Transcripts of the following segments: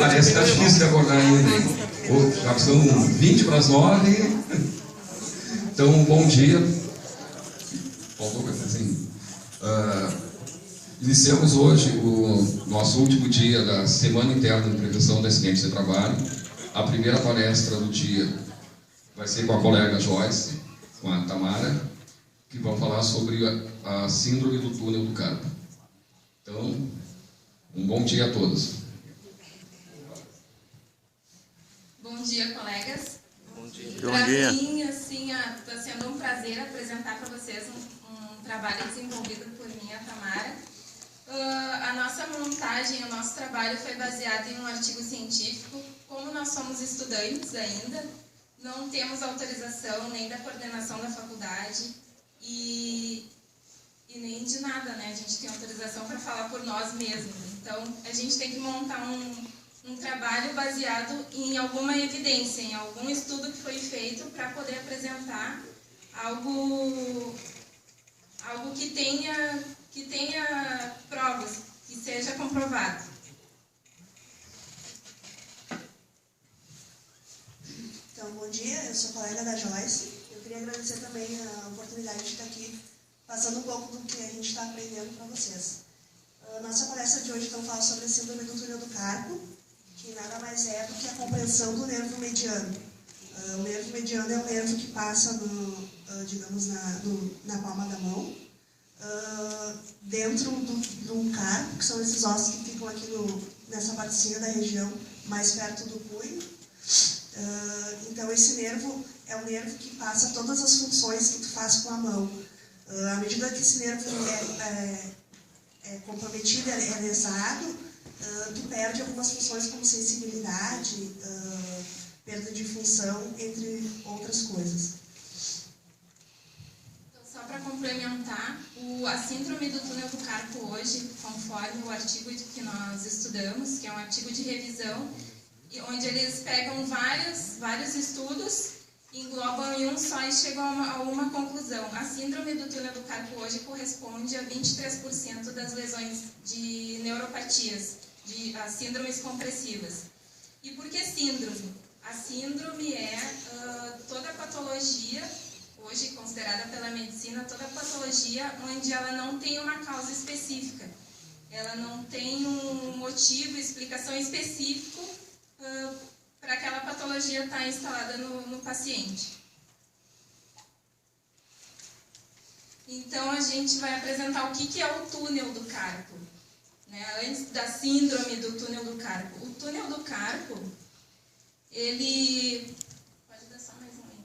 Parece que tá difícil de acordar ainda. Já são 20 para as 9. Então, bom dia. Faltou coisa assim. Iniciamos hoje o nosso último dia da Semana Interna de Prevenção de Acidentes de Trabalho. A primeira palestra do dia vai ser com a colega Joyce, com a Tamara, que vão falar sobre a síndrome do túnel do carpo. Então, um bom dia a todos. Bom dia, colegas. Bom dia. Para mim, assim, está sendo um prazer apresentar para vocês um trabalho desenvolvido por mim e a Tamara. A nossa montagem, o nosso trabalho foi baseado em um artigo científico. Como nós somos estudantes ainda, não temos autorização nem da coordenação da faculdade e nem de nada, né? A gente tem autorização para falar por nós mesmos. Então, a gente tem que montar um trabalho baseado em alguma evidência, em algum estudo que foi feito para poder apresentar algo que tenha provas, que seja comprovado. Então, bom dia, eu sou colega da Joyce. Eu queria agradecer também a oportunidade de estar aqui passando um pouco do que a gente está aprendendo para vocês. Nossa palestra de hoje então fala sobre a síndrome do túnel do carpo, que nada mais é do que a compreensão do nervo mediano. O nervo mediano é o nervo que passa, digamos, na palma da mão, dentro do carpo, que são esses ossos que ficam aqui nessa partezinha da região mais perto do punho. Então, esse nervo é o nervo que passa todas as funções que tu faz com a mão. À medida que esse nervo é comprometido, é lesado, tu perde algumas funções como sensibilidade, perda de função, entre outras coisas. Então, só para complementar, a síndrome do túnel do carpo hoje, conforme o artigo que nós estudamos, que é um artigo de revisão, onde eles pegam vários estudos, englobam em um só e chegam a uma conclusão. A síndrome do túnel do carpo hoje corresponde a 23% das lesões de neuropatias, as síndromes compressivas. E por que síndrome? A síndrome é toda patologia, hoje considerada pela medicina, toda patologia onde ela não tem uma causa específica. Ela não tem um motivo, explicação específico para aquela patologia estar instalada no paciente. Então, a gente vai apresentar o que é o túnel do carpo. Antes da síndrome do túnel do carpo. O túnel do carpo, ele... Pode dar só mais um aí.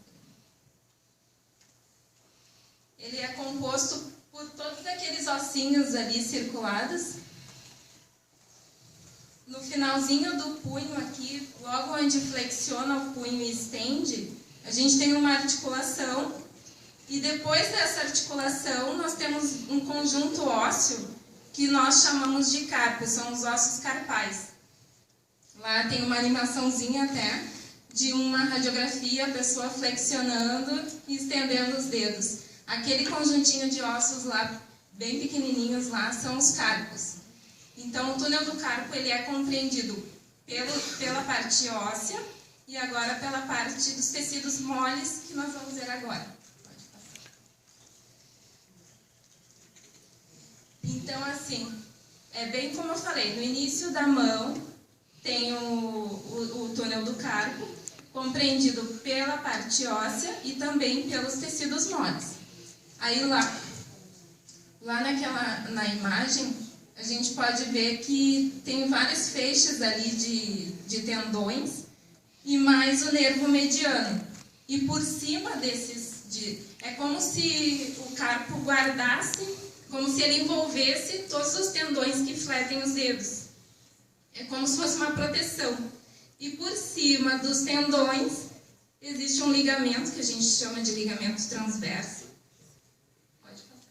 Ele é composto por todos aqueles ossinhos ali circulados. No finalzinho do punho aqui, logo onde flexiona o punho e estende, a gente tem uma articulação. E depois dessa articulação, nós temos um conjunto ósseo que nós chamamos de carpo, são os ossos carpais. Lá tem uma animaçãozinha até de uma radiografia, a pessoa flexionando e estendendo os dedos. Aquele conjuntinho de ossos lá, bem pequenininhos lá, são os carpos. Então, o túnel do carpo ele é compreendido pela parte óssea e agora pela parte dos tecidos moles, que nós vamos ver agora. Então, assim, é bem como eu falei, no início da mão tem o túnel do carpo, compreendido pela parte óssea e também pelos tecidos moles. Aí lá na imagem, a gente pode ver que tem vários feixes ali de tendões e mais o nervo mediano. E por cima é como se o carpo guardasse, como se ele envolvesse todos os tendões que fletem os dedos. É como se fosse uma proteção. E por cima dos tendões existe um ligamento, que a gente chama de ligamento transverso. Pode passar.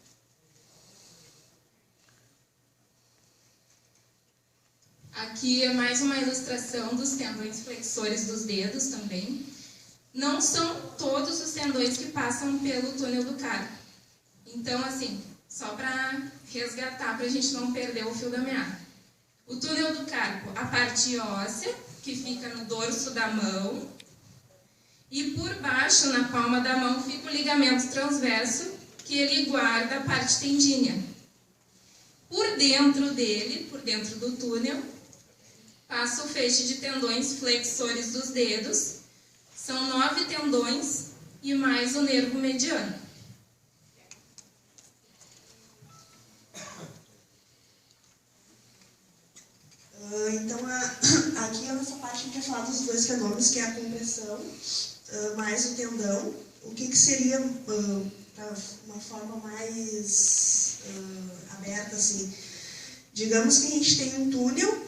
Aqui é mais uma ilustração dos tendões flexores dos dedos também. Não são todos os tendões que passam pelo túnel do carpo. Então, assim, só para resgatar, para a gente não perder o fio da meada. O túnel do carpo, a parte óssea, que fica no dorso da mão, e por baixo, na palma da mão, fica o ligamento transverso, que ele guarda a parte tendínea. Por dentro dele, por dentro do túnel, passa o feixe de tendões flexores dos dedos. São 9 tendões e mais o nervo mediano. Então, aqui nessa parte a gente vai falar dos 2 fenômenos, que é a compressão mais o tendão. O que seria, uma forma mais aberta, assim, digamos que a gente tem um túnel,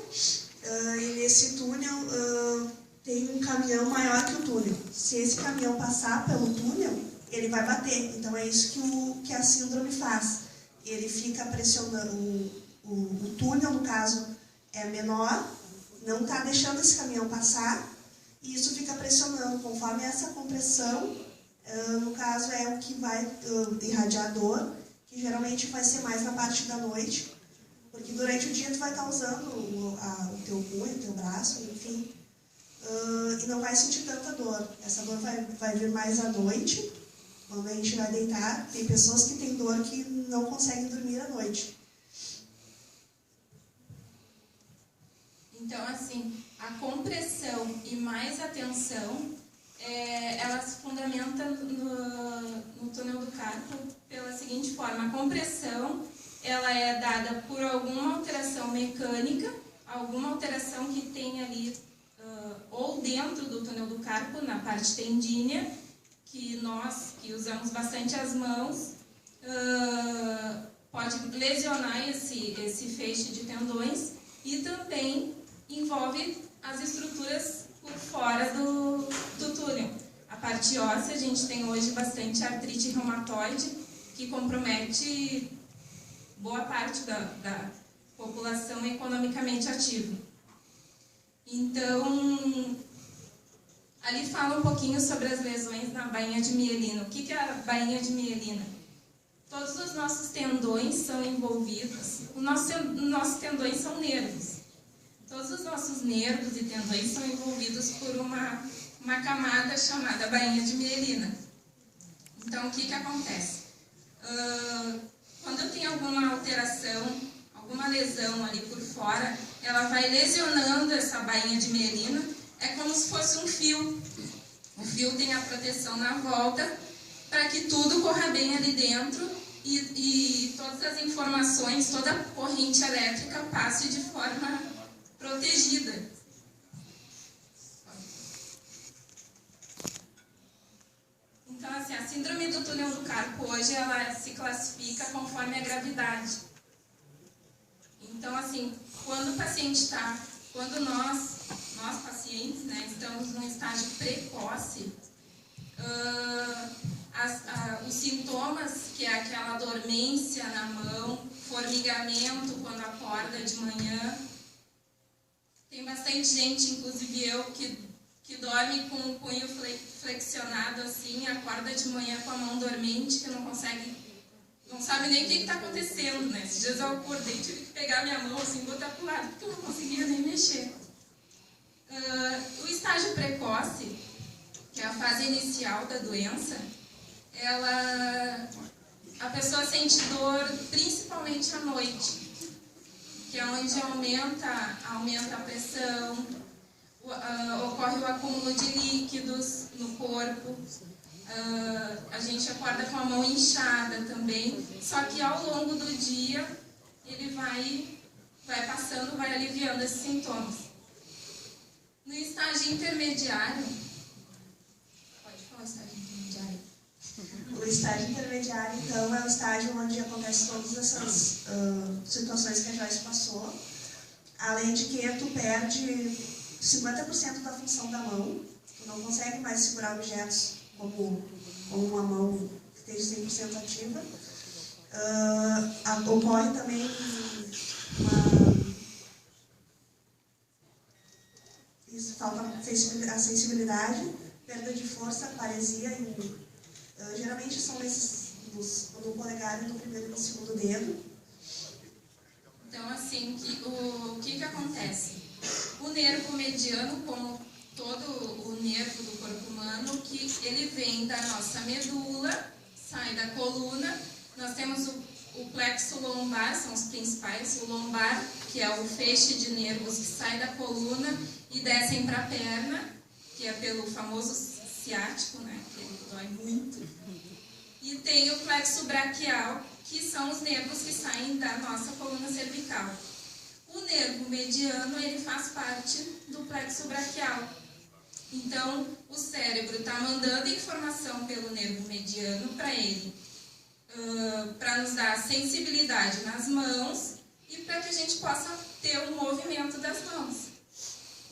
e nesse túnel tem um caminhão maior que o túnel. Se esse caminhão passar pelo túnel, ele vai bater. Então é isso que a síndrome faz. Ele fica pressionando, o túnel, no caso, é menor, não está deixando esse caminhão passar, e isso fica pressionando. Conforme essa compressão, no caso é o que vai irradiar dor, que geralmente vai ser mais na parte da noite, porque durante o dia tu vai estar usando o teu punho, o teu braço, enfim, e não vai sentir tanta dor. Essa dor vai vir mais à noite, quando a gente vai deitar. Tem pessoas que têm dor que não conseguem dormir à noite. Então, assim, a compressão e mais a tensão, ela se fundamenta no túnel do carpo pela seguinte forma. A compressão, ela é dada por alguma alteração mecânica, alguma alteração que tem ali, ou dentro do túnel do carpo, na parte tendínea, que nós, que usamos bastante as mãos, pode lesionar esse feixe de tendões, e também envolve as estruturas por fora do túnel. A parte óssea, a gente tem hoje bastante artrite reumatoide, que compromete boa parte da população economicamente ativa. Então, ali fala um pouquinho sobre as lesões na bainha de mielina. O que é a bainha de mielina? Todos os nossos tendões são envolvidos. Os nossos tendões são nervos. Todos os nossos nervos e tendões são envolvidos por uma camada chamada bainha de mielina. Então, o que acontece? Quando eu tenho alguma alteração, alguma lesão ali por fora, ela vai lesionando essa bainha de mielina. É como se fosse um fio. O fio tem a proteção na volta para que tudo corra bem ali dentro e todas as informações, toda a corrente elétrica passe de forma protegida. Então, assim, a síndrome do túnel do carpo hoje, ela se classifica conforme a gravidade. Então, assim, quando o paciente está, quando nós pacientes, né, estamos num estágio precoce, os sintomas, que é aquela dormência na mão, formigamento quando acorda de manhã. Tem bastante gente, inclusive eu, que dorme com o punho flexionado assim, acorda de manhã com a mão dormente, que não sabe nem o que está acontecendo, né? Esses dias eu acordei e tive que pegar minha mão assim, botar para o lado, porque eu não conseguia nem mexer. O estágio precoce, que é a fase inicial da doença, a pessoa sente dor principalmente à noite, que é onde aumenta a pressão, ocorre o acúmulo de líquidos no corpo, a gente acorda com a mão inchada também, só que ao longo do dia ele vai passando, vai aliviando esses sintomas. No estágio intermediário, pode falar estágio intermediário? O estágio intermediário, então, é o estágio onde acontecem todas essas situações que a Joyce passou, além de que tu perde 50% da função da mão, tu não consegue mais segurar objetos como uma mão que esteja 100% ativa. Ocorre também falta a sensibilidade, perda de força, paresia, geralmente são esses no polegar e no primeiro e no segundo dedo. Então, assim, o que acontece? O nervo mediano, como todo o nervo do corpo humano, que ele vem da nossa medula, sai da coluna. Nós temos o plexo lombar, são os principais, o lombar, que é o feixe de nervos que sai da coluna e descem para a perna, que é pelo famoso ciático, né, que ele dói muito. E tem o plexo braquial, que são os nervos que saem da nossa coluna cervical. O nervo mediano, ele faz parte do plexo braquial. Então, o cérebro está mandando informação pelo nervo mediano para ele, para nos dar sensibilidade nas mãos e para que a gente possa ter o movimento das mãos.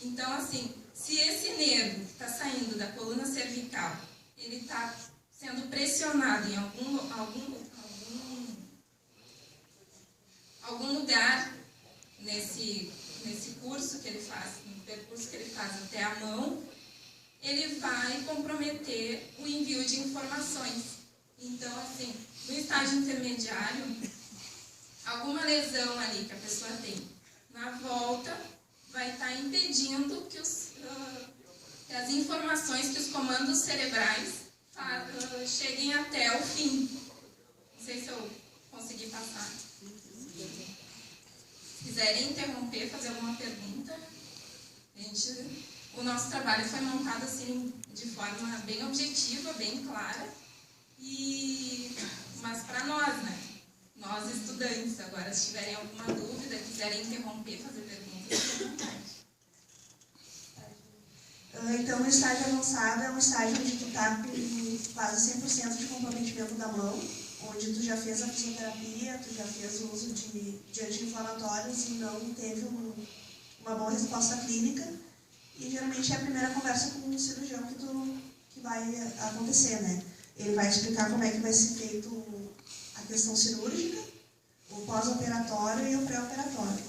Então, assim, se esse nervo que está saindo da coluna cervical, ele está sendo pressionado em algum lugar nesse curso que ele faz, no percurso que ele faz até a mão, ele vai comprometer o envio de informações. Então, assim, no estágio intermediário, alguma lesão ali que a pessoa tem na volta vai estar impedindo que as informações, que os comandos cerebrais cheguem até o fim. Não sei se eu consegui passar. Se quiserem interromper, fazer alguma pergunta, o nosso trabalho foi montado assim, de forma bem objetiva, bem clara, mas para nós, né? Nós estudantes. Agora, se tiverem alguma dúvida, quiserem interromper, fazer perguntas, fiquem à vontade. Então, o estágio avançado é um estágio onde tu está com quase 100% de comprometimento da mão, onde tu já fez a fisioterapia, tu já fez o uso de anti-inflamatórios e não teve uma boa resposta clínica. E geralmente é a primeira conversa com um cirurgião que vai acontecer, né? Ele vai explicar como é que vai ser feito a questão cirúrgica, o pós-operatório e o pré-operatório.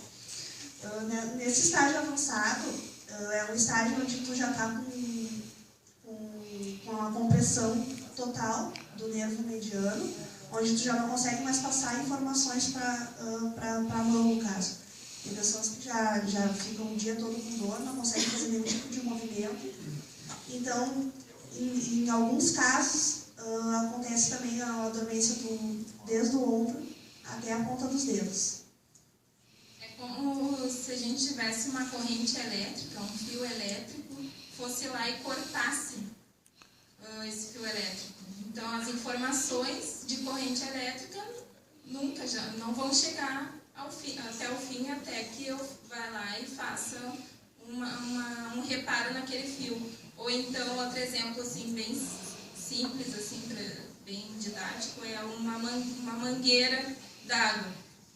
Nesse estágio avançado, é um estágio onde tu já está com a compressão total do nervo mediano, onde tu já não consegue mais passar informações para a mão, no caso. Tem pessoas que já ficam o dia todo com dor, não conseguem fazer nenhum tipo de movimento. Então, em alguns casos, acontece também a dormência desde o ombro até a ponta dos dedos. É como se a gente tivesse uma corrente elétrica, um fio elétrico, fosse lá e cortasse esse fio elétrico. Então, as informações de corrente elétrica não vão chegar até o fim, até que eu vá lá e faça um reparo naquele fio. Ou então, outro exemplo assim, bem simples, assim, bem didático, é uma mangueira d'água.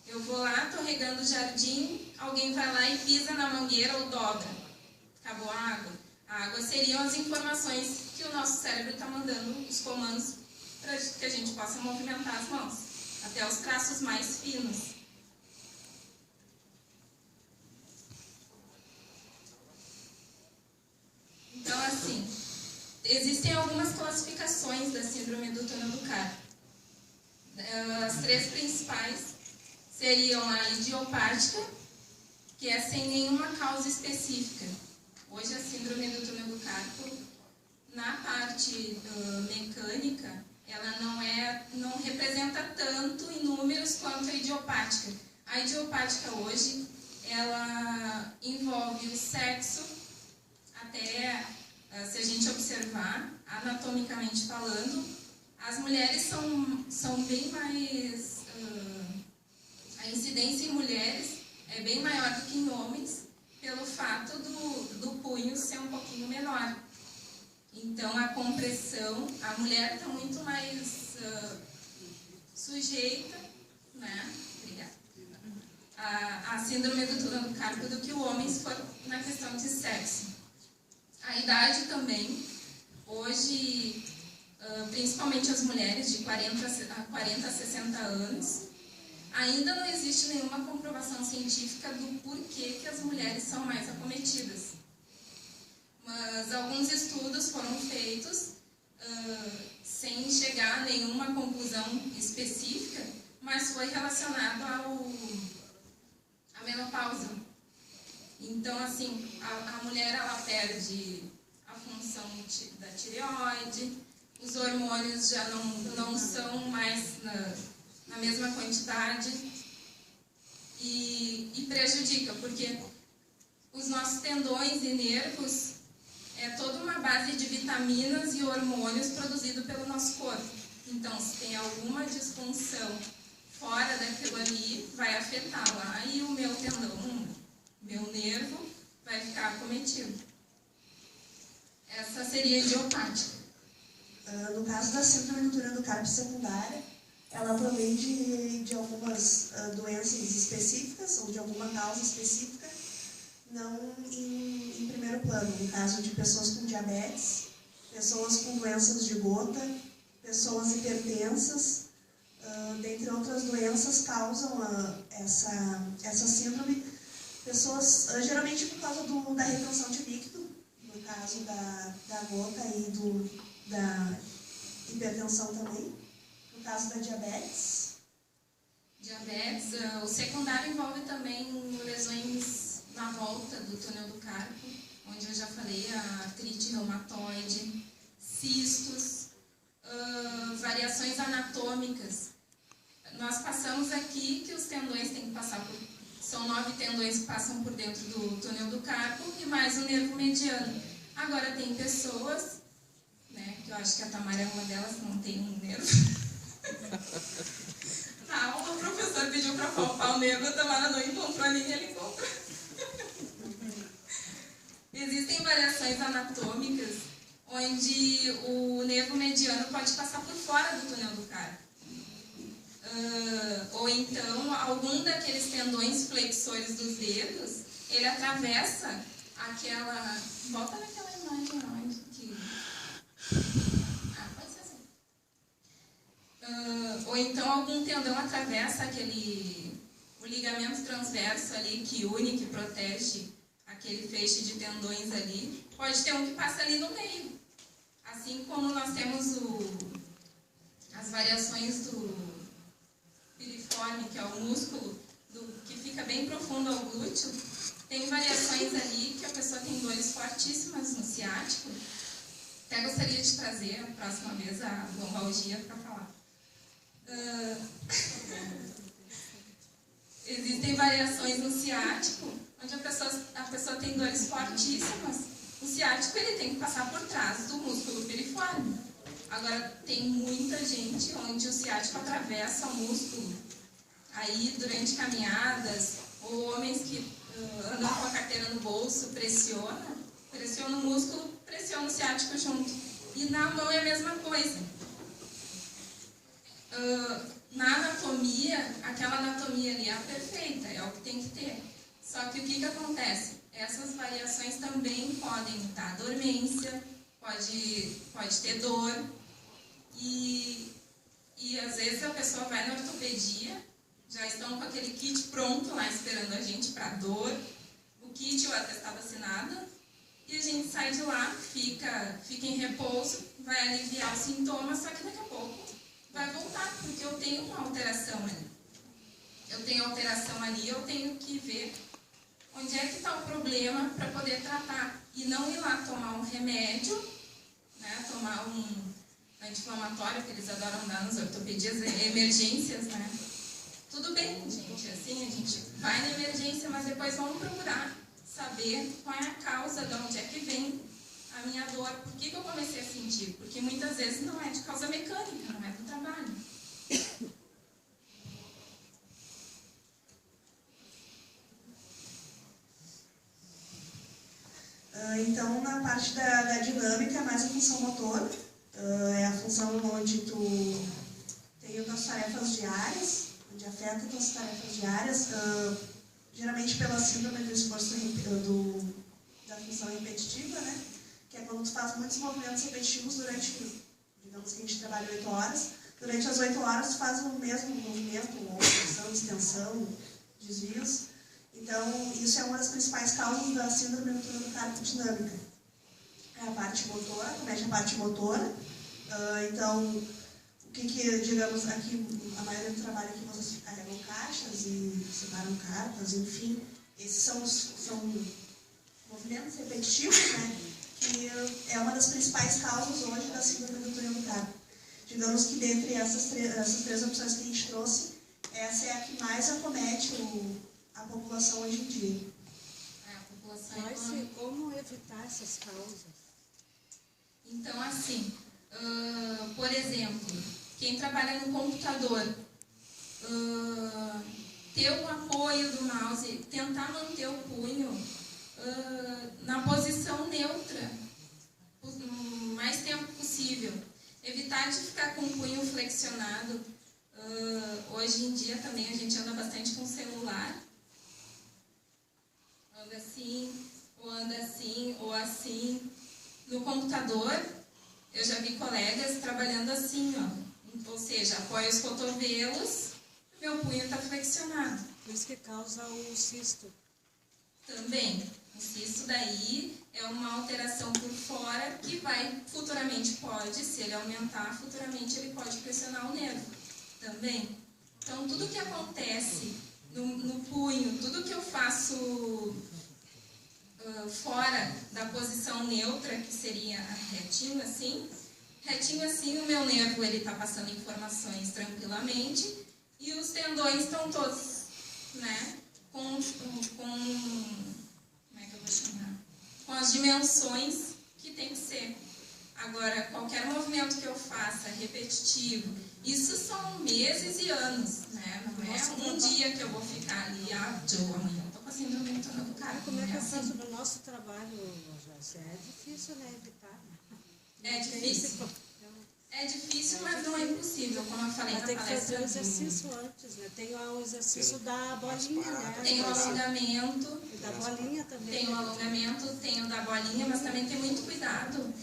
Eu vou lá, estou regando o jardim, alguém vai lá e pisa na mangueira ou dobra. Acabou a água. A água seriam as informações que o nosso cérebro está mandando, os comandos, para que a gente possa movimentar as mãos, até os traços mais finos. Então, assim, existem algumas classificações da síndrome do túnel do carpo. As três principais seriam a idiopática, que é sem nenhuma causa específica. Hoje, a síndrome do túnel do carpo, na parte mecânica, ela não representa tanto em números quanto a idiopática. A idiopática hoje, ela envolve o sexo, até se a gente observar, anatomicamente falando, as mulheres são bem mais... a incidência em mulheres é bem maior do que em homens, pelo fato do punho ser um pouquinho menor. Então, a compressão, a mulher está muito mais sujeita, né? Obrigada. A síndrome do túnel do carpo do que o homem, se for na questão de sexo. A idade também. Hoje, principalmente as mulheres de 40 a 60 anos, ainda não existe nenhuma comprovação científica do porquê que as mulheres são mais acometidas. Mas alguns estudos foram feitos sem chegar a nenhuma conclusão específica, mas foi relacionado Então, assim, a mulher, ela perde a função da tireoide, os hormônios já não são mais na mesma quantidade e prejudica, porque os nossos tendões e nervos é toda uma base de vitaminas e hormônios produzido pelo nosso corpo. Então, se tem alguma disfunção fora daquilo ali, vai afetar lá e o meu tendão, meu nervo, vai ficar acometido. Essa seria idiopática. No caso da síndrome do túnel do carpo secundária, ela provém de algumas doenças específicas ou de alguma causa específica, não em primeiro plano. No caso de pessoas com diabetes, pessoas com doenças de gota, pessoas hipertensas, dentre outras doenças, causam essa síndrome. Pessoas, geralmente por causa da retenção de líquido, no caso da gota e da hipertensão também. No caso da diabetes. O secundário envolve também lesões na volta do túnel do carpo, onde eu já falei, a artrite reumatoide, cistos, variações anatômicas. Nós passamos aqui que os tendões têm que passar são 9 tendões que passam por dentro do túnel do carpo e mais o nervo mediano. Agora tem pessoas, né, que eu acho que a Tamara é uma delas, que não tem um nervo. Na aula o professor pediu para palpar o nervo, a Tamara não encontrou, a linha ele encontrou. Existem variações anatômicas onde o nervo mediano pode passar por fora do túnel do carpo. Ou então, algum daqueles tendões flexores dos dedos, ele atravessa aquela... Volta naquela imagem onde que... pode ser assim. Ou então, algum tendão atravessa o ligamento transverso ali que une, que protege aquele feixe de tendões ali. Pode ter um que passa ali no meio. Assim como nós temos as variações do piriforme, que é o músculo que fica bem profundo ao glúteo, tem variações ali que a pessoa tem dores fortíssimas no ciático. Até gostaria de trazer a próxima vez a lombalgia para falar. Existem variações no ciático, onde a pessoa tem dores fortíssimas. O ciático ele tem que passar por trás do músculo piriforme. Agora, tem muita gente onde o ciático atravessa o músculo. Aí, durante caminhadas, ou homens que andam com a carteira no bolso, pressiona o músculo, pressiona o ciático junto. E na mão é a mesma coisa. Na anatomia, aquela anatomia ali é a perfeita, é o que tem que ter. Só que o que acontece? Essas variações também podem dar dormência, pode ter dor, e às vezes a pessoa vai na ortopedia, já estão com aquele kit pronto lá esperando a gente para dor, o kit ou o atestado assinado, e a gente sai de lá, fica em repouso, vai aliviar os sintomas, só que daqui a pouco vai voltar, porque eu tenho uma alteração ali. Eu tenho que ver onde é que está o problema para poder tratar, e não ir lá tomar um remédio, né, tomar um anti-inflamatório, que eles adoram dar nas ortopedias, emergências, né? Tudo bem, gente, assim, a gente vai na emergência, mas depois vamos procurar saber qual é a causa, de onde é que vem a minha dor, por que eu comecei a sentir, porque muitas vezes não é de causa mecânica, não é do trabalho. Então, na parte da dinâmica, é mais a função motora, é a função onde tu tem as tuas tarefas diárias, onde afeta as tuas tarefas diárias, geralmente pela síndrome do esforço da função repetitiva, né? Que é quando tu faz muitos movimentos repetitivos durante, digamos que a gente trabalha 8 horas, durante as 8 horas tu faz o mesmo movimento, ou flexão, extensão, desvios. Então, isso é uma das principais causas da síndrome do túnel do carpo dinâmica. É a parte motora, comete a parte motora. Então, o que digamos, aqui, a maioria do trabalho aqui vocês carregam caixas e separam cartas, enfim. Esses são movimentos repetitivos, né? Que é uma das principais causas hoje da síndrome do túnel do carpo. Digamos que dentre essas três opções que a gente trouxe, essa é a que mais acomete a população hoje em dia. Mas como evitar essas causas? Então, assim, por exemplo, quem trabalha no computador, ter o apoio do mouse, tentar manter o punho na posição neutra o mais tempo possível. Evitar de ficar com o punho flexionado. Hoje em dia também a gente anda bastante com o celular. Anda assim, ou assim. No computador, eu já vi colegas trabalhando assim, ó. Ou seja, apoia os cotovelos, meu punho está flexionado. Por isso que causa o cisto. Também. O cisto daí é uma alteração por fora que vai, futuramente pode, se ele aumentar, futuramente ele pode pressionar o nervo. Também. Então, tudo que acontece no punho, tudo que eu faço fora da posição neutra, que seria retinho assim, o meu nervo está passando informações tranquilamente e os tendões estão todos, né, como é que eu vou chamar? Com as dimensões que tem que ser. Agora, qualquer movimento que eu faça repetitivo, isso são meses e anos, né? Não é um dia que eu vou ficar ali, amanhã eu tô com a síndrome do túnel do carpo. Como é que eu faço no nosso trabalho, Joyce? É difícil, né, evitar. É difícil. É difícil, mas não é impossível, como eu falei na palestra. Tem que fazer o exercício antes, né? Tem o exercício da bolinha, né? Tem o alongamento. E da bolinha também. Tem o alongamento, tem o da bolinha, mas também tem muito cuidado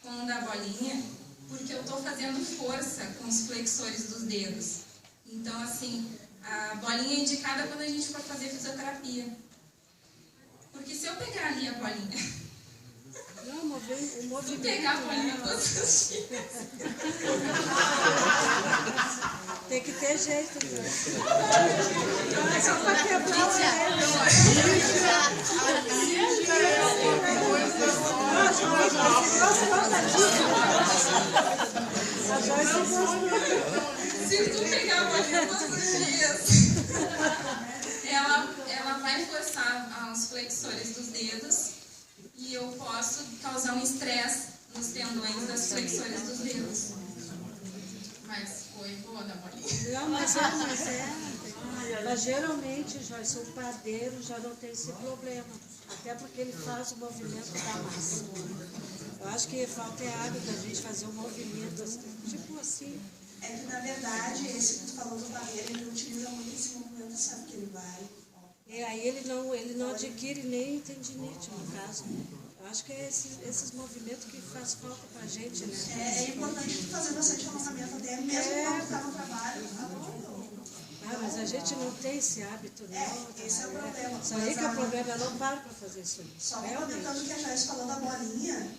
com o da bolinha, porque eu estou fazendo força com os flexores dos dedos. Então, assim, a bolinha é indicada quando a gente for fazer fisioterapia. Porque se eu pegar ali a bolinha... Não, o movimento... pegar a bolinha todos os dias. Tem que ter jeito, né? Não é só para quebrar o Se tu pegar a bolinha todos os dias, ela vai forçar os flexores dos dedos e eu posso causar um estresse nos tendões das flexores dos dedos. Mas foi boa da bolinha. Não, mas geralmente, Joyce, o padeiro já não tem esse problema. Até porque ele faz o movimento da massa. Eu acho que falta hábito a gente fazer um movimento assim, tipo assim. É que, na verdade, esse que tu falou do padeiro, ele utiliza muito esse movimento, sabe que ele vai... E aí ele não adquire nem tendinite, no caso. Eu acho que é esses movimentos que faz falta pra gente, né? É importante fazer bastante alongamento até, mesmo quando tá no trabalho. Mas a gente não tem esse hábito, né? Esse é o problema. Isso aí que é o problema, eu não paro pra fazer isso aí. Só comentando que a Joyce falou da bolinha...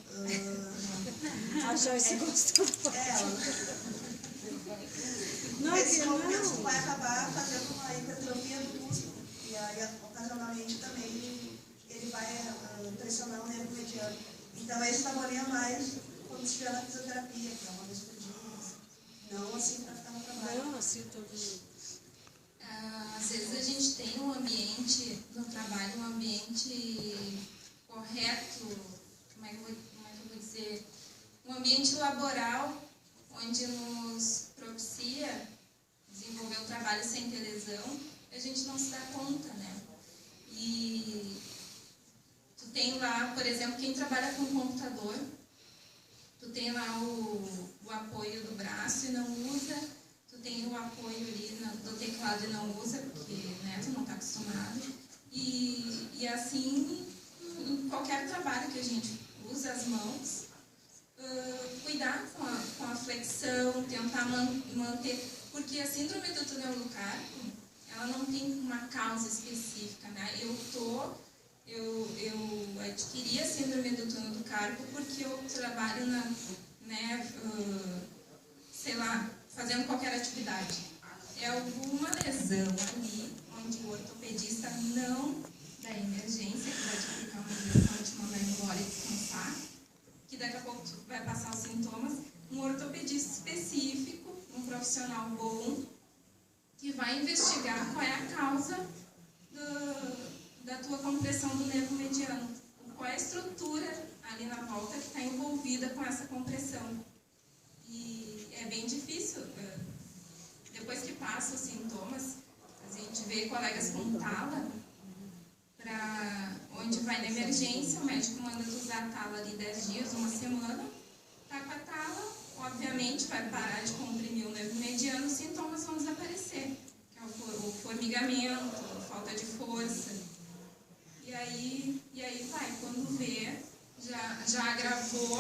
A Joyce gostou. Esse movimento vai acabar fazendo uma hipertrofia do músculo. E aí, ocasionalmente, também ele vai pressionar o nervo mediano. Então, esse da bolinha mais quando estiver na fisioterapia, que é uma vez por dia. Não assim para ficar no trabalho. Não, assim todo. Às vezes a gente tem um ambiente no trabalho, um ambiente correto, como é que eu vou dizer? Um ambiente laboral onde nos propicia desenvolver o trabalho sem ter lesão, a gente não se dá conta, né? E tu tem lá, por exemplo, quem trabalha com computador, tu tem lá o apoio do braço e não usa, tu tem o apoio ali do teclado e não usa, porque né, tu não está acostumado. E assim, em qualquer trabalho que a gente usa as mãos, cuidar com a flexão, tentar manter, porque a síndrome do túnel do carpo, ela não tem uma causa específica, né? Eu adquiri a síndrome do túnel do carpo porque eu trabalho sei lá, fazendo qualquer atividade. É alguma lesão ali onde o ortopedista não dá emergência, que vai te aplicar uma injeção serviço específico, um profissional bom, que vai investigar qual é a causa da tua compressão do nervo mediano. Qual é a estrutura ali na volta que está envolvida com essa compressão. E é bem difícil. Depois que passa os sintomas, a gente vê colegas com tala, onde vai na emergência, o médico manda tu usar a tala ali 10 dias, uma semana, tá com a tala, obviamente vai parar de comprimir o nervo mediano, os sintomas vão desaparecer, que é o formigamento, a falta de força. E aí vai, quando vê, já agravou,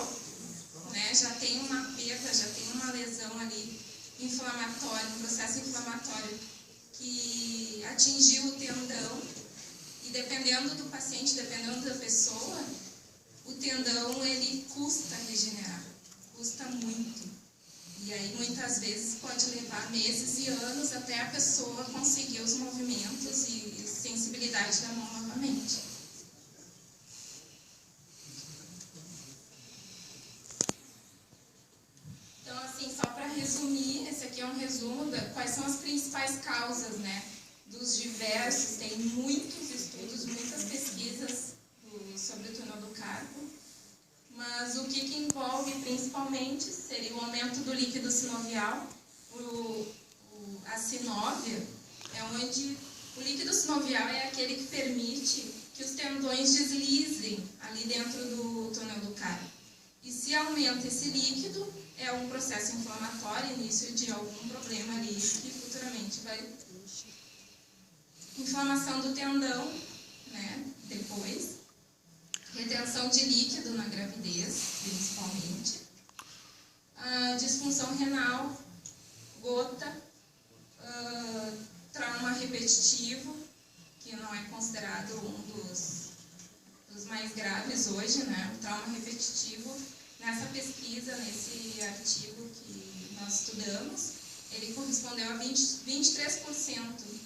né, já tem uma perda, já tem uma lesão ali inflamatória, um processo inflamatório que atingiu o tendão. E dependendo do paciente, dependendo da pessoa, o tendão ele custa regenerar, custa muito. E aí muitas vezes pode levar meses e anos até a pessoa conseguir os movimentos e sensibilidade da mão novamente. Então, assim, só para resumir, esse aqui é um resumo de quais são as principais causas, né, dos diversos, tem muitos estudos, muitas pesquisas sobre o túnel do carpo, mas o que envolve principalmente seria o aumento do líquido sinovial. A sinóvia é onde o líquido sinovial é aquele que permite que os tendões deslizem ali dentro do túnel do carpo. E se aumenta esse líquido, é um processo inflamatório, início de algum problema ali que futuramente vai... Inflamação do tendão, né, depois. Retenção de líquido na gravidez, principalmente. Disfunção renal, gota, trauma repetitivo, que não é considerado um dos mais graves hoje, né? O trauma repetitivo, nessa pesquisa, nesse artigo que nós estudamos, ele correspondeu a 23%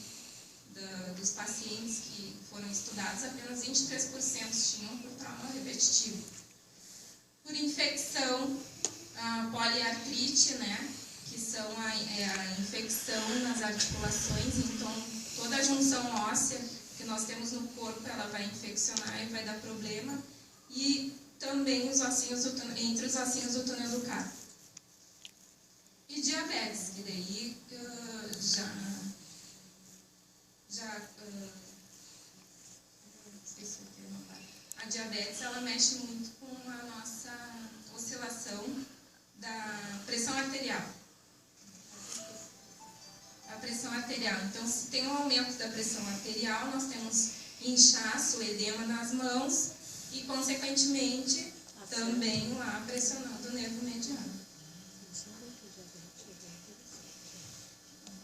dos pacientes que foram estudados, apenas 23% tinham por trauma repetitivo. Por infecção, poliartrite, né, que são a infecção nas articulações, então toda a junção óssea que nós temos no corpo, ela vai infeccionar e vai dar problema, e também os ossinhos entre os ossinhos do túnel do carpo. E diabetes, que daí esqueci o termo agora. A diabetes, ela mexe muito com a nossa oscilação da pressão arterial. A pressão arterial. Então, se tem um aumento da pressão arterial, nós temos inchaço, edema nas mãos e, consequentemente, também lá pressionando o nervo mediano.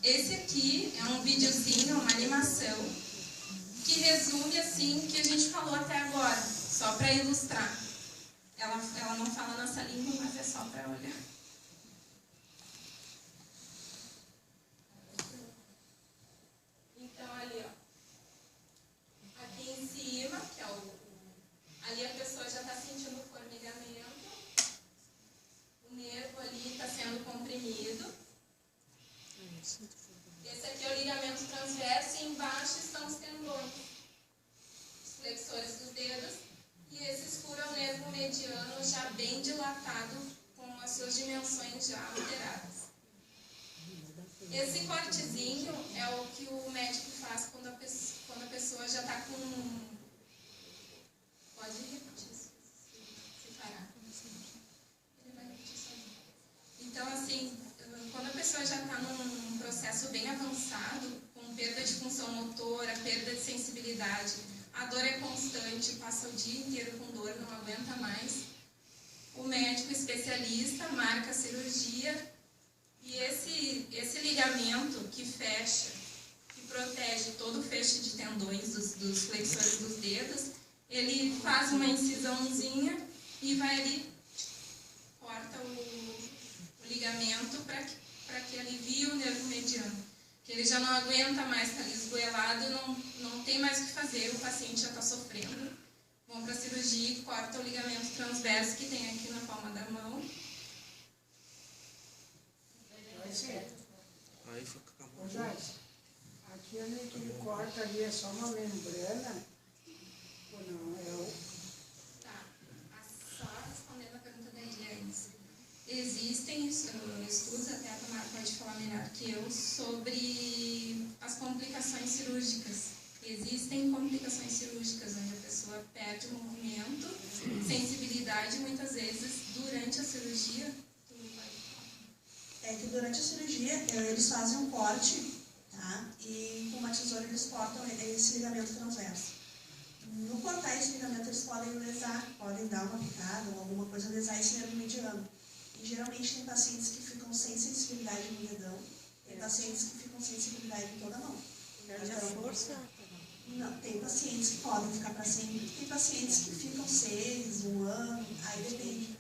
Esse aqui é um videozinho, uma animação, que resume assim o que a gente falou até agora, só para ilustrar. Ela não fala nossa língua, mas é só para olhar. Então, ali, ó. Aqui em cima, que é ali a pessoa já está sentindo o formigamento. O nervo ali está sendo comprimido. Esse aqui é o ligamento transverso e embaixo estão os tendões, os flexores dos dedos, e esse escuro é o nervo mediano já bem dilatado, com as suas dimensões já alteradas. Esse cortezinho é o que o médico faz quando a pessoa já está com... Pode repetir, se parar. Ele vai repetir sozinho. Então, assim, quando a pessoa já está num processo bem avançado, com perda de função motora, perda de sensibilidade, a dor é constante, passa o dia inteiro com dor, não aguenta mais, o médico especialista marca a cirurgia e esse ligamento que fecha, que protege todo o feixe de tendões dos flexores dos dedos, ele faz uma incisãozinha e vai ali, corta o ligamento para que alivie o nervo mediano. Que ele já não aguenta mais estar ali esgoelado, não tem mais o que fazer, o paciente já está sofrendo. Vão para a cirurgia e corta o ligamento transverso que tem aqui na palma da mão. placa ali é só uma membrana? Ou não? É o... Tá. Só respondendo a pergunta da Eliane. Existem estudos, até a Tamara pode falar melhor que eu, sobre as complicações cirúrgicas. Existem complicações cirúrgicas onde a pessoa perde o movimento, sensibilidade, muitas vezes durante a cirurgia. É que durante a cirurgia eles fazem um corte, tá? E com uma tesoura eles cortam esse ligamento transverso. No cortar esse ligamento eles podem lesar, podem dar uma picada ou alguma coisa, lesar esse nervo mediano. E geralmente tem pacientes que ficam sem sensibilidade no dedão, tem pacientes que ficam sem sensibilidade em toda a mão. Perde a força? Não, tem pacientes que podem ficar para sempre, tem pacientes que ficam 6, 1 ano, aí depende.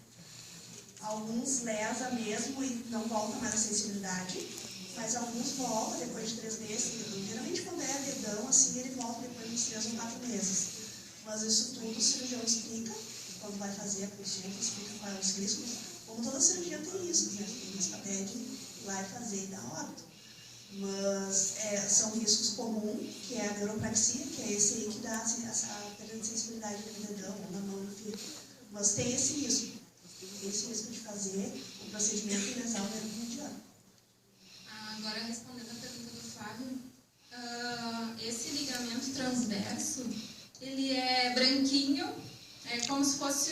Alguns lesa mesmo e não volta mais a sensibilidade, mas alguns voltam depois de 3 meses. Geralmente quando é dedão, assim, ele volta depois de uns 3 ou 4 meses. Mas isso tudo o cirurgião explica, quando vai fazer a consulta, explica quais são os riscos. Como toda cirurgia tem riscos, né? Tem risco até de ir lá e fazer e dar óbito. Mas são riscos comuns, que é a neuropraxia, que é esse aí que dá assim, essa perda de sensibilidade no dedão ou na mão no fio. Mas tem esse risco de fazer o procedimento e lesar o nervo mediano. Agora, respondendo a pergunta do Flávio, esse ligamento transverso, ele é branquinho, é como se fosse,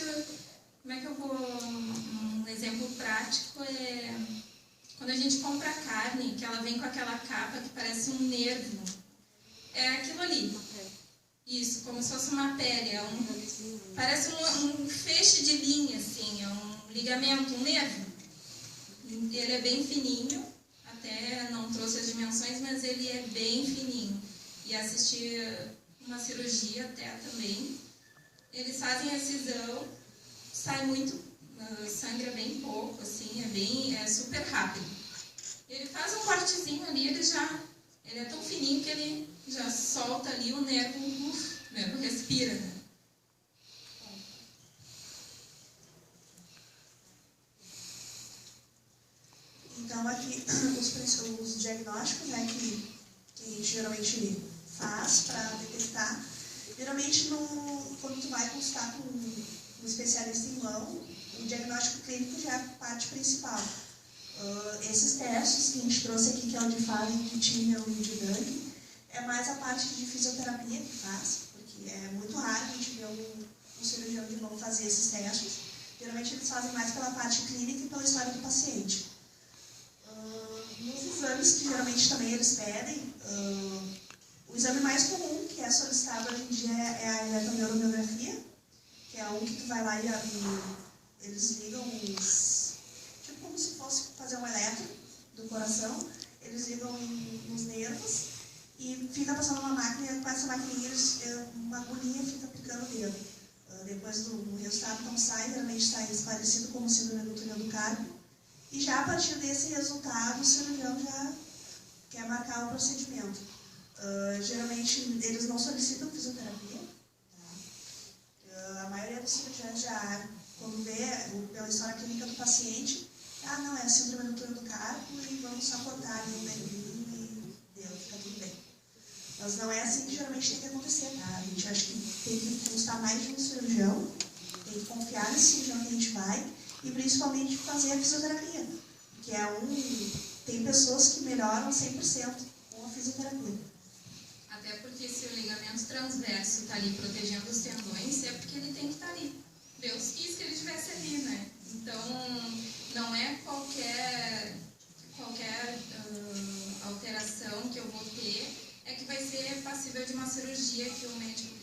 como é que eu vou, um exemplo prático é quando a gente compra a carne, que ela vem com aquela capa que parece um nervo, é aquilo ali. Isso, como se fosse uma pele, parece um feixe de linha, assim, é um ligamento, um nervo. Ele é bem fininho, até não trouxe as dimensões, mas ele é bem fininho. E assisti uma cirurgia até também. Eles fazem a cisão, sai muito, sangra bem pouco, assim, é super rápido. Ele faz um cortezinho ali, ele é tão fininho que ele já solta ali o nervo, o nervo respira, né? Então, aqui, os diagnósticos, né, que a gente geralmente faz para detectar, geralmente quando tu vai consultar com um especialista em mão, o diagnóstico clínico já é a parte principal. Esses testes que a gente trouxe aqui, que é o de Fallin, de Tinner e de Dang, é mais a parte de fisioterapia que faz, porque é muito raro a gente ver um cirurgião de mão fazer esses testes. Geralmente eles fazem mais pela parte clínica e pela história do paciente. Nos exames que geralmente também eles pedem, o exame mais comum que é solicitado hoje em dia é a eletromiografia, que é um que tu vai lá e eles ligam tipo como se fosse fazer um eletro do coração, eles ligam nos nervos e fica passando uma máquina, e com essa maquininha uma agulhinha fica aplicando o dedo. Depois do resultado então sai, geralmente está esclarecido como síndrome do túnel do carpo, e já a partir desse resultado o cirurgião já quer marcar o procedimento. Geralmente eles não solicitam fisioterapia, tá? A maioria dos cirurgiões já, quando vê pela história clínica do paciente, não, é a síndrome do túnel do carpo e vamos só cortar ali um nervinho e deu, fica tudo bem. Mas não é assim que geralmente tem que acontecer, tá? A gente acha que tem que consultar mais de um cirurgião, tem que confiar nesse cirurgião que a gente vai e principalmente fazer a fisioterapia, que tem pessoas que melhoram 100% com a fisioterapia. Até porque se o ligamento transverso está ali protegendo os tendões, é porque ele tem que estar ali. Deus quis que ele estivesse ali, né? Então, não é qualquer alteração que eu vou ter é que vai ser passível de uma cirurgia, que o médico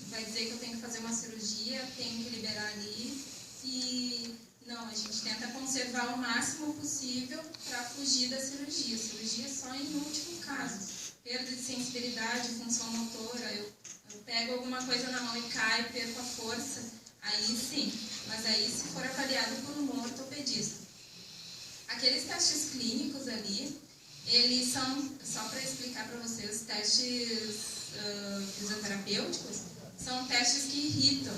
vai dizer que eu tenho que fazer uma cirurgia, tenho que liberar ali. E não, a gente tenta conservar o máximo possível para fugir da cirurgia. Cirurgia só em último caso. Perda de sensibilidade, função motora, eu pego alguma coisa na mão e caio, perco a força, aí sim. Mas aí se for avaliado por um bom ortopedista. Aqueles testes clínicos ali, eles são, só para explicar para vocês, testes fisioterapêuticos, são testes que irritam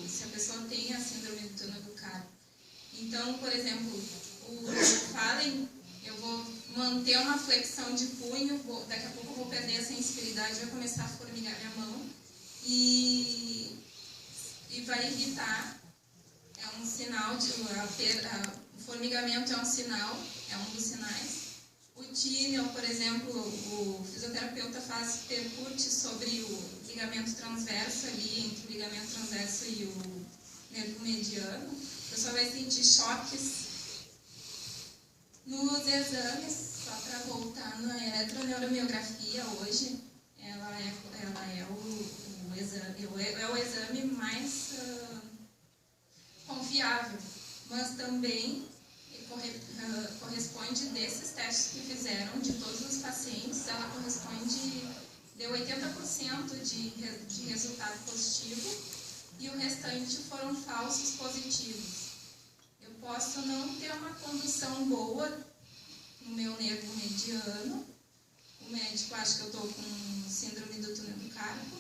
se a pessoa tem a síndrome do túnel do carpo. Então, por exemplo, o Fallin, eu vou manter uma flexão de punho, daqui a pouco eu vou perder a sensibilidade, vai começar a formigar minha mão e vai irritar. É um sinal de... o formigamento é um sinal, é um dos sinais. O tíneal, por exemplo, o fisioterapeuta percute sobre o ligamento transverso ali, entre o ligamento transverso e o nervo mediano. A pessoa vai sentir choques. Nos exames, só para voltar na eletroneuromiografia hoje, ela é o exame mais confiável, mas também corresponde desses testes que fizeram de todos os pacientes, ela corresponde, deu 80% de resultado positivo e o restante foram falsos positivos. Eu posso não ter uma condução boa no meu nervo mediano, o médico acha que eu estou com síndrome do túnel do carpo,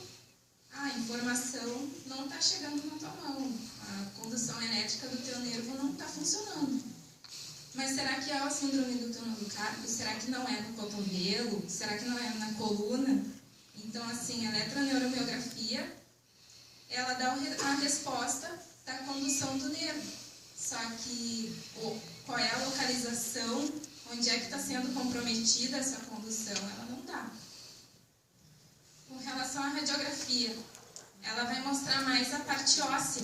a informação não está chegando na tua mão, a condução elétrica do teu nervo não está funcionando. Mas será que é a síndrome do túnel do carpo? Será que não é no cotovelo? Será que não é na coluna? Então, assim, a eletroneuromiografia, ela dá a resposta da condução do nervo. Só que qual é a localização, onde é que está sendo comprometida essa condução, ela não dá. Com relação à radiografia, ela vai mostrar mais a parte óssea,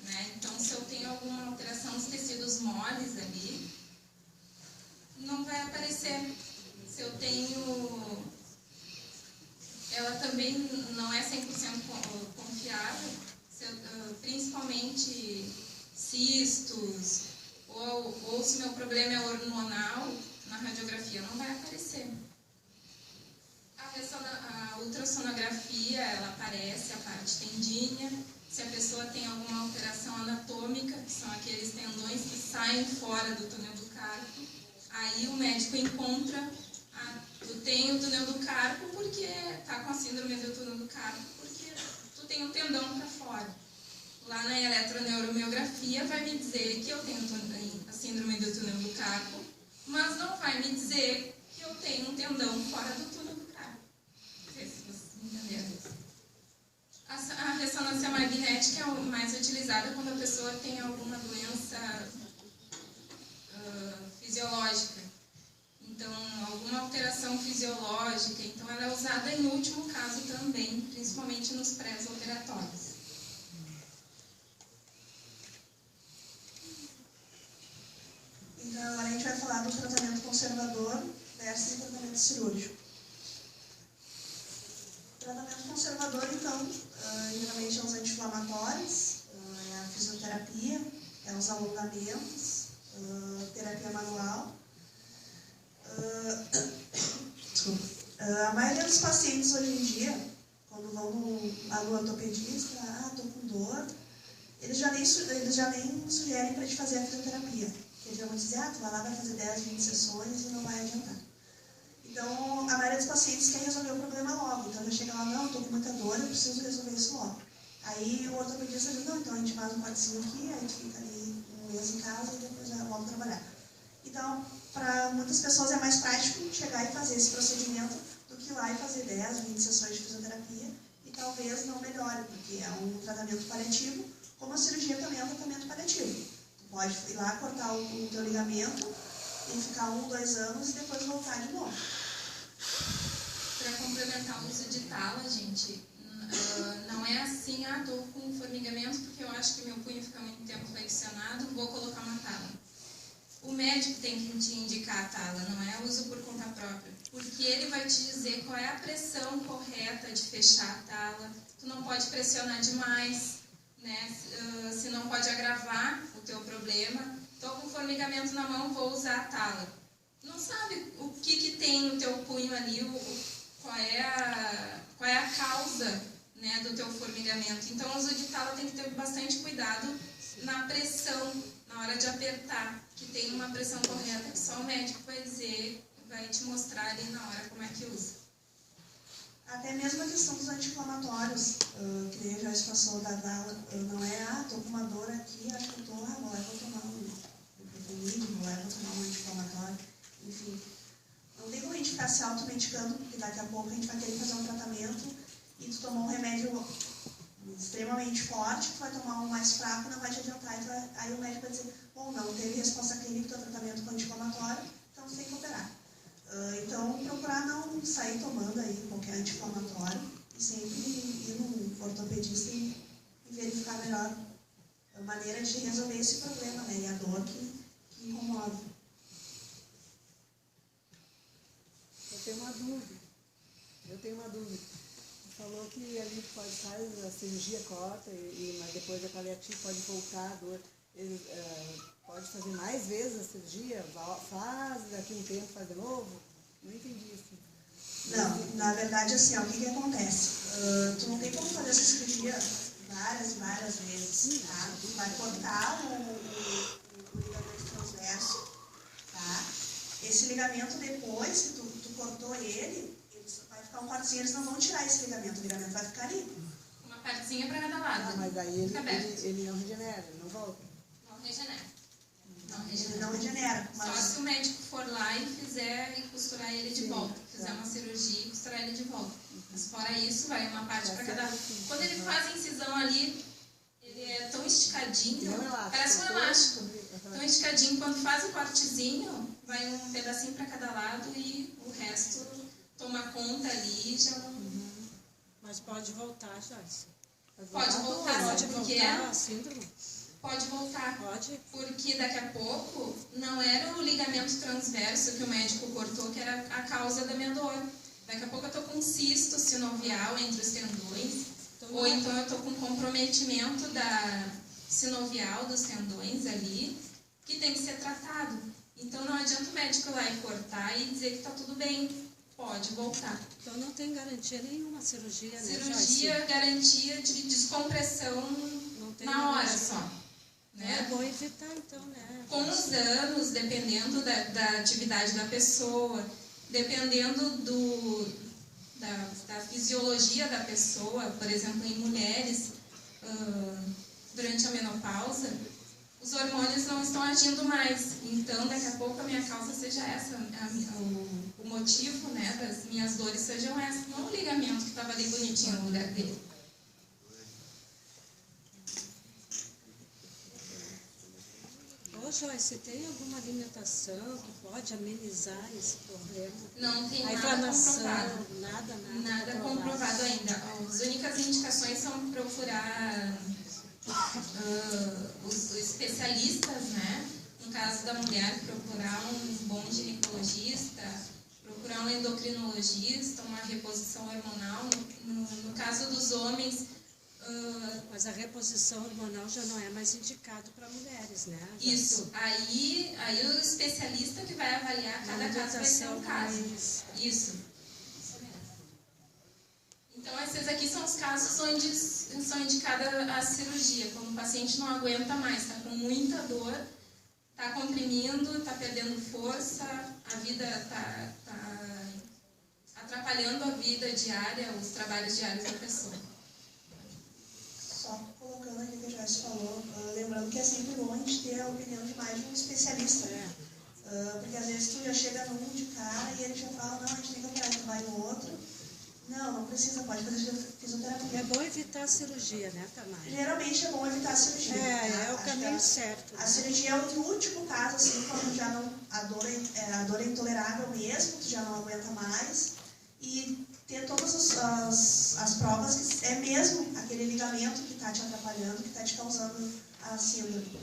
né? Então, se eu tenho alguma alteração nos tecidos moles ali, não vai aparecer. Se eu tenho... Ela também não é 100% confiável, principalmente cistos, ou se meu problema é hormonal, na radiografia não vai aparecer. A ultrassonografia, ela aparece a parte tendínea. Se a pessoa tem alguma alteração anatômica, que são aqueles tendões que saem fora do túnel do carpo, aí o médico encontra, tu tem o túnel do carpo porque está com a síndrome do túnel do carpo, porque tu tem um tendão para fora. Lá na eletroneuromiografia vai me dizer que eu tenho a síndrome do túnel do carpo, mas não vai me dizer que eu tenho um tendão fora do túnel do carpo. Não sei se vocês entenderam. A ressonância magnética é mais utilizada quando a pessoa tem alguma doença fisiológica. Então, alguma alteração fisiológica. Então, ela é usada em último caso também, principalmente nos pré-operatórios. Então, agora a gente vai falar do tratamento conservador versus o tratamento cirúrgico. O tratamento conservador, então, geralmente é os anti-inflamatórios, é a fisioterapia, é os alongamentos, terapia manual. A maioria dos pacientes hoje em dia, quando vão no ortopedista, estou com dor, eles já nem sugerem para te fazer a fisioterapia. Eles já vão dizer, tu vai lá, vai fazer 10, 20 sessões e não vai adiantar. Então, a maioria dos pacientes quer resolver o problema logo. Então, já chega lá, não, estou com muita dor, eu preciso resolver isso logo. Aí o ortopedista diz, não, então a gente faz um quartinho aqui, a gente fica ali um mês em casa e depois já volta a trabalhar. Então, para muitas pessoas é mais prático chegar e fazer esse procedimento do que ir lá e fazer 10, 20 sessões de fisioterapia e talvez não melhore, porque é um tratamento paliativo, como a cirurgia também é um tratamento paliativo. Pode ir lá, cortar o teu ligamento e ficar 1, 2 anos e depois voltar de novo. Para complementar o uso de tala, gente, não é assim, estou com formigamento porque eu acho que meu punho fica muito tempo flexionado, vou colocar uma tala. O médico tem que te indicar a tala, não é uso por conta própria, porque ele vai te dizer qual é a pressão correta de fechar a tala. Tu não pode pressionar demais, né? Se não pode agravar o teu problema. Estou com formigamento na mão, vou usar a tala. Não sabe o que tem no teu punho ali, qual é a causa, né, do teu formigamento. Então, o uso de tala tem que ter bastante cuidado na pressão, na hora de apertar, que tem uma pressão correta que só o médico vai dizer, vai te mostrar ali na hora como é que usa. Até mesmo a questão dos anti-inflamatórios, que nem já se passou da não é, estou com uma dor aqui, acho que vou lá, vou tomar um anti-inflamatório. enfim. Não tem como a gente ficar se automedicando, porque daqui a pouco a gente vai querer fazer um tratamento e tu tomou um remédio extremamente forte, tu vai tomar um mais fraco, não vai te adiantar. Aí o médico vai dizer, bom, não teve resposta clínica do teu tratamento com anti-inflamatório, então você tem que operar. Então, procurar não sair tomando aí qualquer anti-inflamatório e sempre ir no ortopedista e verificar melhor a maneira de resolver esse problema, né? E a dor que incomoda. Eu tenho uma dúvida. Você falou que a gente faz a cirurgia, corta, mas depois a paliativa pode voltar a dor. Ele pode fazer mais vezes a cirurgia? Faz, daqui a um tempo faz de novo? Não entendi isso. Não, na verdade, assim, o que acontece? Tu não tem como fazer essa cirurgia várias vezes, tá? Tu vai cortar o ligamento transverso, tá? Esse ligamento depois, se tu cortou ele vai ficar um cortezinho, eles não vão tirar esse ligamento, o ligamento vai ficar ali. Uma partezinha para cada lado. Mas aí ele não regenera, ele não volta. Não regenera. Ele não regenera. Mas... Só se o médico for lá e fizer e costurar ele de volta. Fizer uma cirurgia e costurar ele de volta. Mas fora isso, vai uma parte para cada lado. Quando ele faz a incisão ali, ele é tão esticadinho, parece um elástico. Tão esticadinho, quando faz o cortezinho, vai um pedacinho para cada lado e o resto toma conta ali e já... Mas pode voltar, Joyce. Pode voltar, pode porque... voltar a síndrome? Pode voltar. Pode. Porque daqui a pouco não era o ligamento transverso que o médico cortou que era a causa da minha dor. Daqui a pouco eu estou com um cisto sinovial entre os tendões, ou então eu estou com comprometimento da sinovial dos tendões ali, que tem que ser tratado. Então não adianta o médico ir lá e cortar e dizer que está tudo bem. Pode voltar. Então não tem garantia nenhuma cirurgia, né, cirurgia, Joyce? Garantia de descompressão na hora só. Né? É bom evitar, então, né? Com os anos, dependendo da atividade da pessoa, dependendo da fisiologia da pessoa, por exemplo, em mulheres, durante a menopausa, os hormônios não estão agindo mais. Então, daqui a pouco a minha causa seja essa, o motivo, né, das minhas dores sejam essas, não o ligamento que estava ali bonitinho no lugar dele. Ô, Joyce, tem alguma alimentação que pode amenizar esse problema? Não tem a nada comprovado. Nada comprovado ainda. As únicas indicações são procurar os especialistas, né? No caso da mulher, procurar um bom ginecologista, procurar um endocrinologista, uma reposição hormonal. No caso dos homens... Mas a reposição hormonal já não é mais indicado para mulheres, né? Isso. Aí o especialista que vai avaliar cada caso vai ser um caso. Isso. Então, esses aqui são os casos onde são indicadas a cirurgia. Quando o paciente não aguenta mais, está com muita dor, está comprimindo, está perdendo força, a vida está atrapalhando a vida diária, os trabalhos diários da pessoa. Só colocando aqui o que a Joyce falou, lembrando que é sempre bom a gente ter a opinião de mais de um especialista. Porque às vezes tu já chega num de cara e ele já fala, não, a gente tem que operar, tu vai no outro. Não precisa, pode fazer fisioterapia. É bom evitar a cirurgia, né, Tamara? Geralmente é bom evitar a cirurgia. É o caminho certo. A cirurgia é o último caso, assim, quando já não, a dor é intolerável mesmo, tu já não aguenta mais. E ter todas as provas que é mesmo aquele ligamento que está te atrapalhando, que está te causando a síndrome.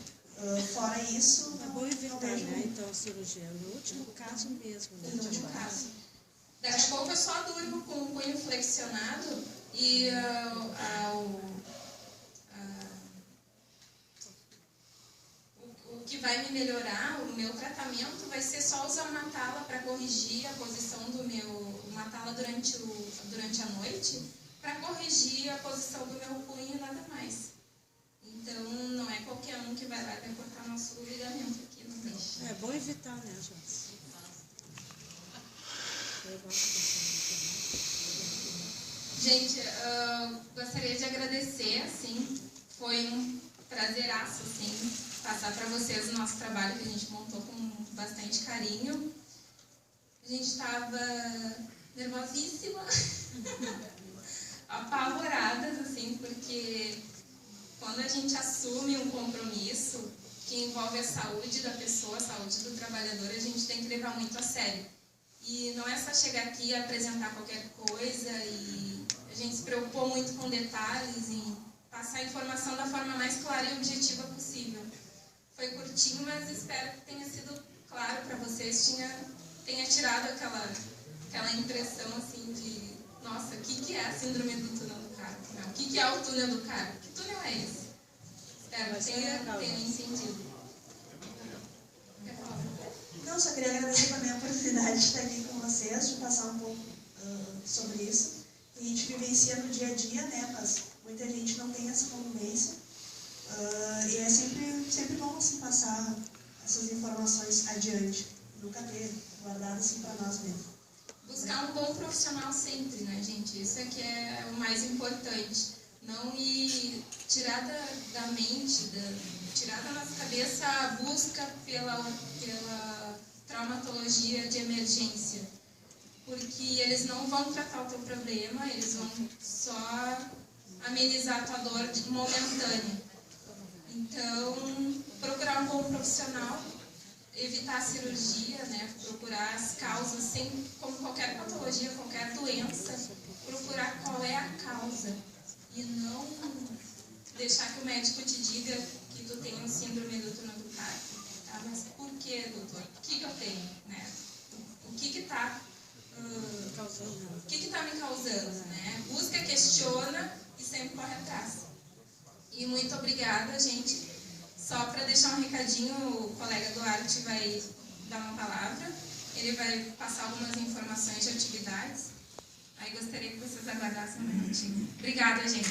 Fora isso, é bom evitar, né, então, a cirurgia. No último caso mesmo. Né, no último caso. Daqui a pouco eu só durmo com o punho flexionado e o que vai me melhorar, o meu tratamento, vai ser só usar uma tala para corrigir a posição uma tala durante a noite, para corrigir a posição do meu punho e nada mais. Então, não é qualquer um que vai lá para cortar nosso ligamento aqui, não deixa. É bom evitar, né, Joyce? Gente, gostaria de agradecer, assim, foi um prazeraço, assim, passar para vocês o nosso trabalho que a gente montou com bastante carinho. A gente estava nervosíssima, apavoradas, assim, porque quando a gente assume um compromisso que envolve a saúde da pessoa, a saúde do trabalhador, a gente tem que levar muito a sério. E não é só chegar aqui e apresentar qualquer coisa, e a gente se preocupou muito com detalhes, em passar a informação da forma mais clara e objetiva possível. Foi curtinho, mas espero que tenha sido claro para vocês, tenha tirado aquela impressão assim de, nossa, o que é a síndrome do túnel do carpo? Não, o que é o túnel do carpo? Que túnel é esse? Espero que tenha entendido. Não, só queria agradecer também a oportunidade de estar aqui com vocês, de passar um pouco sobre isso. A gente vivencia no dia a dia, né, mas muita gente não tem essa convivência. E é sempre bom assim, passar essas informações adiante. Nunca ter guardado assim para nós mesmos. Buscar um bom profissional sempre, né, gente? Isso é que é o mais importante. Não ir tirar da mente, tirar da nossa cabeça a busca pela traumatologia de emergência. Porque eles não vão tratar o teu problema, eles vão só amenizar a tua dor momentânea. Então, procurar um bom profissional, evitar a cirurgia, né? Procurar as causas, como qualquer patologia, qualquer doença, procurar qual é a causa. E não deixar que o médico te diga que tu tem um síndrome do túnel do carpo. Tá? Mas por que, doutor? O que eu tenho? Né? O que está me causando? Né? Busca, questiona e sempre corre atrás. E muito obrigada, gente. Só para deixar um recadinho, o colega Duarte vai dar uma palavra. Ele vai passar algumas informações de atividades. Aí gostaria que vocês aguardassem um minutinho. Obrigada, gente.